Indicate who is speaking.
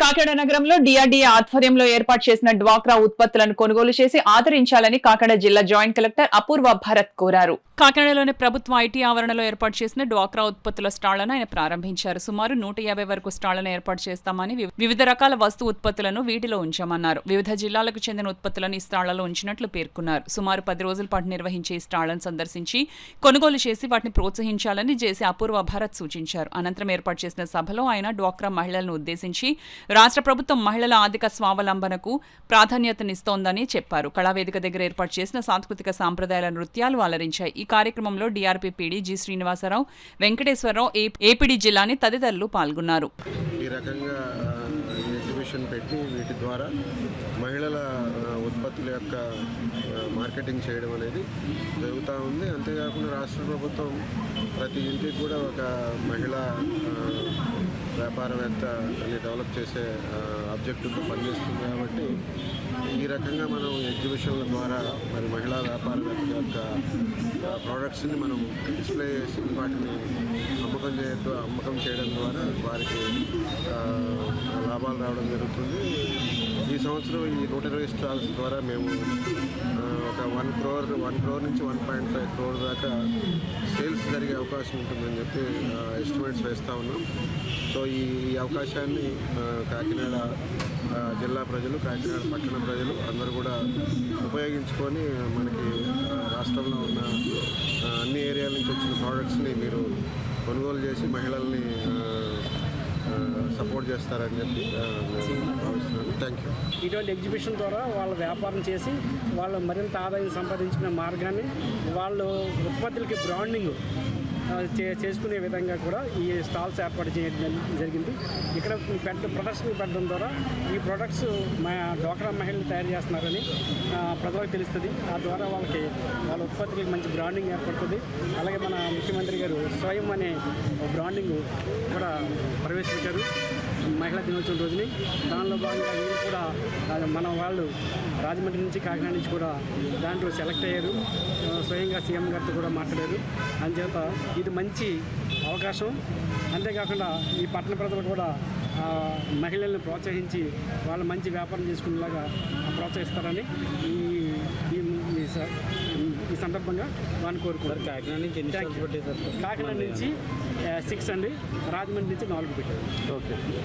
Speaker 1: కాకినాడ నగరంలో డిఆర్డీఏ ఆధ్వర్యంలో ఏర్పాటు చేసిన డ్వాక్రా ఉత్పత్తులను కొనుగోలు చేసి ఆదరించాలని కాకినాడ జిల్లా జాయింట్ కలెక్టర్ అపూర్వ భరత్ కోరారు. కాకినాడలోని ప్రభుత్వ ఐటీ ఆవరణలో ఏర్పాటు చేసిన డ్వాక్రా ఉత్పత్తుల స్టాళ్లను ఆయన ప్రారంభించారు. సుమారు 150 వరకు స్టాళ్లను ఏర్పాటు చేస్తామని, వివిధ రకాల వస్తు ఉత్పత్తులను వీటిలో ఉంచామన్నారు. వివిధ జిల్లాలకు చెందిన ఉత్పత్తులను ఈ స్టాళ్లలో ఉంచినట్లు పేర్కొన్నారు. సుమారు 10 రోజుల పాటు నిర్వహించే ఈ స్టాళ్లను సందర్శించి కొనుగోలు చేసి వాటిని ప్రోత్సహించాలని జేసీ అపూర్వ భరత్ సూచించారు. అనంతరం ఏర్పాటు చేసిన సభలో ఆయన డ్వాక్రా మహిళలను ఉద్దేశించి రాష్ట్ర ప్రభుత్వం మహిళల ఆర్థిక స్వావలంబనకు ప్రాధాన్యతనిస్తోందని చెప్పారు. కళావేదిక దగ్గర ఏర్పాటు చేసిన సాంస్కృతిక సాంప్రదాయాల నృత్యాలు అలరించాయి. ఈ కార్యక్రమంలో DRP PD G Srinivasarao, Venkateswararao, APD Jilani తదితరులు పాల్గొన్నారు.
Speaker 2: ఈ రకంగా ఎగ్జిబిషన్ పెట్టి వీటి ద్వారా మహిళల ఉత్పత్తుల యొక్క మార్కెటింగ్ చేయడం అనేది జరుగుతూ ఉంది. అంతేకాకుండా రాష్ట్ర ప్రభుత్వం ప్రతి ఇంటికి కూడా ఒక మహిళా వ్యాపారవేత్త అని డెవలప్ చేసే ఆబ్జెక్టివ్తో పనిచేస్తుంది. కాబట్టి ఈ రకంగా మనం ఎగ్జిబిషన్ల ద్వారా మరి మహిళా వ్యాపారవేత్తల యొక్క ప్రోడక్ట్స్ని మనం డిస్ప్లే చేసి వాటిని అమ్మకం చేయడం ద్వారా వారికి లాభాలు రావడం జరుగుతుంది. ఈ సంవత్సరం ఈ 120 స్టాల్స్ ద్వారా మేము ఒక 1 crore నుంచి 1.5 crore దాకా సేల్స్ జరిగే అవకాశం ఉంటుందని చెప్పి ఎస్టిమేట్స్ వేస్తూ ఉన్నాం. సో ఈ అవకాశాన్ని కాకినాడ జిల్లా ప్రజలు, కాకినాడ పట్టణ ప్రజలు అందరూ కూడా ఉపయోగించుకొని మనకి రాష్ట్రంలో ఉన్న అన్ని ఏరియాల నుంచి వచ్చిన ప్రోడక్ట్స్ని మీరు కొనుగోలు చేసి మహిళల్ని సపోర్ట్ చేస్తారని చెప్పి భావిస్తున్నాను. Thank you.
Speaker 3: ఇటువంటి ఎగ్జిబిషన్ ద్వారా వాళ్ళ వ్యాపారం చేసి వాళ్ళు మరింత ఆదాయం సంపాదించుకునే మార్గాన్ని, వాళ్ళు ఉత్పత్తులకి బ్రాండింగ్ చేసుకునే విధంగా కూడా ఈ స్టాల్స్ ఏర్పాటు చేయడం జరిగింది. ఇక్కడ ప్రొడక్ట్స్ని పెట్టడం ద్వారా ఈ ప్రొడక్ట్స్ మా డ్వాక్రా మహిళలు తయారు చేస్తున్నారని ప్రజలకు తెలుస్తుంది. ఆ ద్వారా వాళ్ళ ఉత్పత్తులకు మంచి బ్రాండింగ్ ఏర్పడుతుంది. అలాగే మన ముఖ్యమంత్రి గారు స్వయం అనే బ్రాండింగ్ కూడా ప్రవేశించారు మహిళా దినోత్సవం రోజుని. దానిలో భాగంగా వీళ్ళు కూడా మన వాళ్ళు రాజమండ్రి నుంచి, కాకినాడ నుంచి కూడా దాంట్లో సెలెక్ట్ అయ్యారు. స్వయంగా సీఎం గారితో కూడా మాట్లాడారు. అందుచేత ఇది మంచి అవకాశం. అంతేకాకుండా ఈ పట్టణ ప్రజలు కూడా మహిళలను ప్రోత్సహించి వాళ్ళు మంచి వ్యాపారం చేసుకునేలాగా ప్రోత్సహిస్తారని ఈ సందర్భంగా వారిని కోరుకున్నారు. కాకినాడ నుంచి 6 అండి, రాజమండ్రి నుంచి 4 పెట్టారు.
Speaker 2: ఓకే.